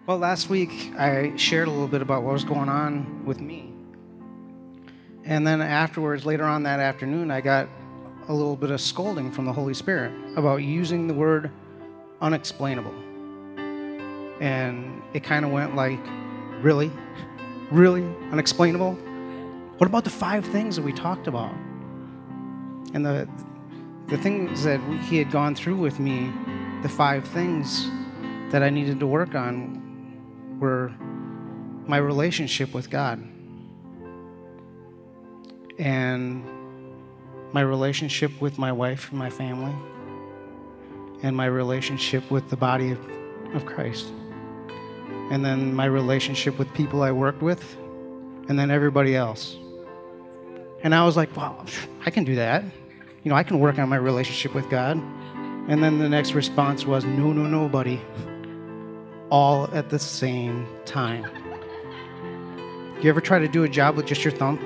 Well, last week I shared a little bit about what was going on with me. And then afterwards, later on that afternoon, I got a little bit of scolding from the Holy Spirit about using the word unexplainable. And it kind of went like, really? Really? Unexplainable? What about the 5 things that we talked about? And the things that he had gone through with me, the 5 things that I needed to work on were my relationship with God and my relationship with my wife and my family and my relationship with the body of Christ, and then my relationship with people I worked with, and then everybody else. And I was like, wow, I can do that. I can work on my relationship with God. And then the next response was, no, buddy. All at the same time. You ever try to do a job with just your thumb?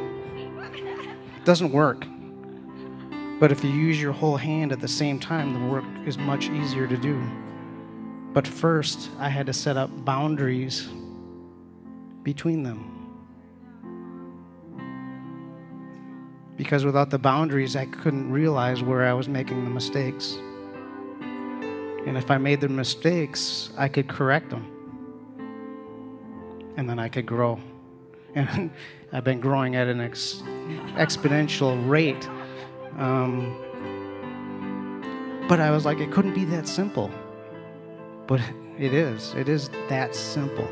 It doesn't work. But if you use your whole hand at the same time, the work is much easier to do. But first, I had to set up boundaries between them. Because without the boundaries, I couldn't realize where I was making the mistakes. And if I made the mistakes, I could correct them. And then I could grow. And I've been growing at an exponential rate. But I was like, it couldn't be that simple. But it is. It is that simple.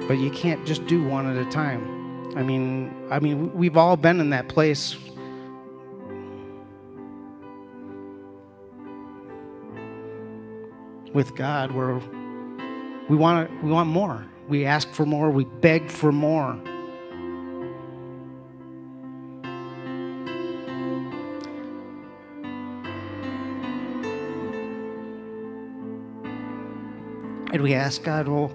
But you can't just do one at a time. I mean, we've all been in that place with God where we want more. We ask for more. We beg for more. And we ask God, well,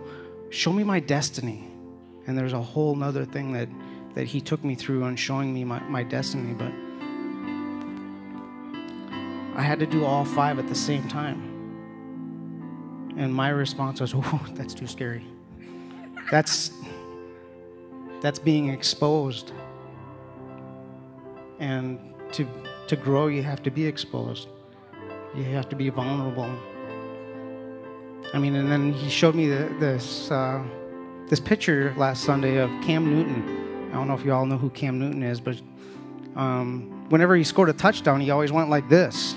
show me my destiny. And there's a whole nother thing that he took me through on showing me my destiny. But I had to do all 5 at the same time. And my response was, oh, that's too scary. That's being exposed. And to grow, you have to be exposed. You have to be vulnerable. And then he showed me this picture last Sunday of Cam Newton. I don't know if you all know who Cam Newton is, but whenever he scored a touchdown, he always went like this.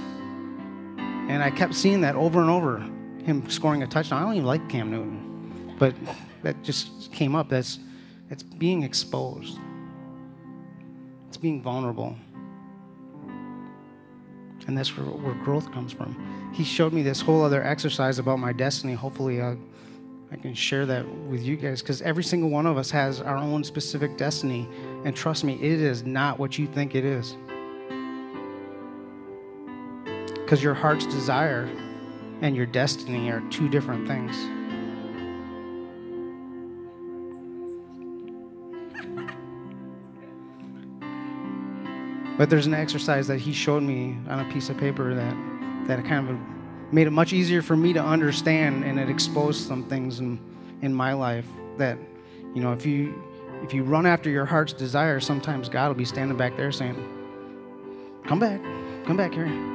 And I kept seeing that over and over, him scoring a touchdown. I don't even like Cam Newton, but that just came up. It's being exposed. It's being vulnerable. And that's where growth comes from. He showed me this whole other exercise about my destiny. Hopefully I can share that with you guys, because every single one of us has our own specific destiny. And trust me, it is not what you think it is. Because your heart's desire and your destiny are 2 different things. But there's an exercise that he showed me on a piece of paper that kind of made it much easier for me to understand, and it exposed some things in my life that, if you run after your heart's desire, sometimes God will be standing back there saying, come back here.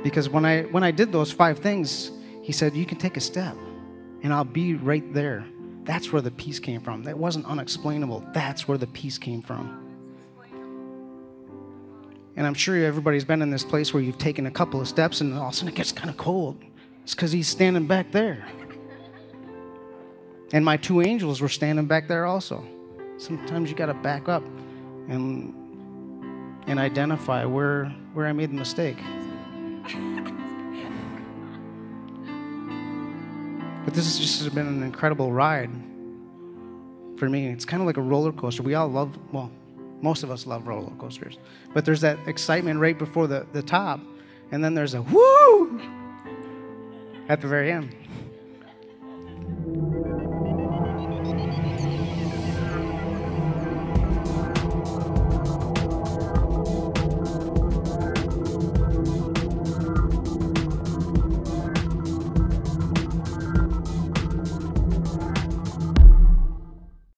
Because when I did those 5 things, he said, you can take a step and I'll be right there. That's where the peace came from. That wasn't unexplainable. That's where the peace came from. And I'm sure everybody's been in this place where you've taken a couple of steps and all of a sudden it gets kind of cold. It's because he's standing back there. And my 2 angels were standing back there also. Sometimes you got to back up and identify where I made the mistake. But this has just been an incredible ride for me. It's kind of like a roller coaster. We all love, most of us love roller coasters. But there's that excitement right before the top, and then there's a whoo at the very end.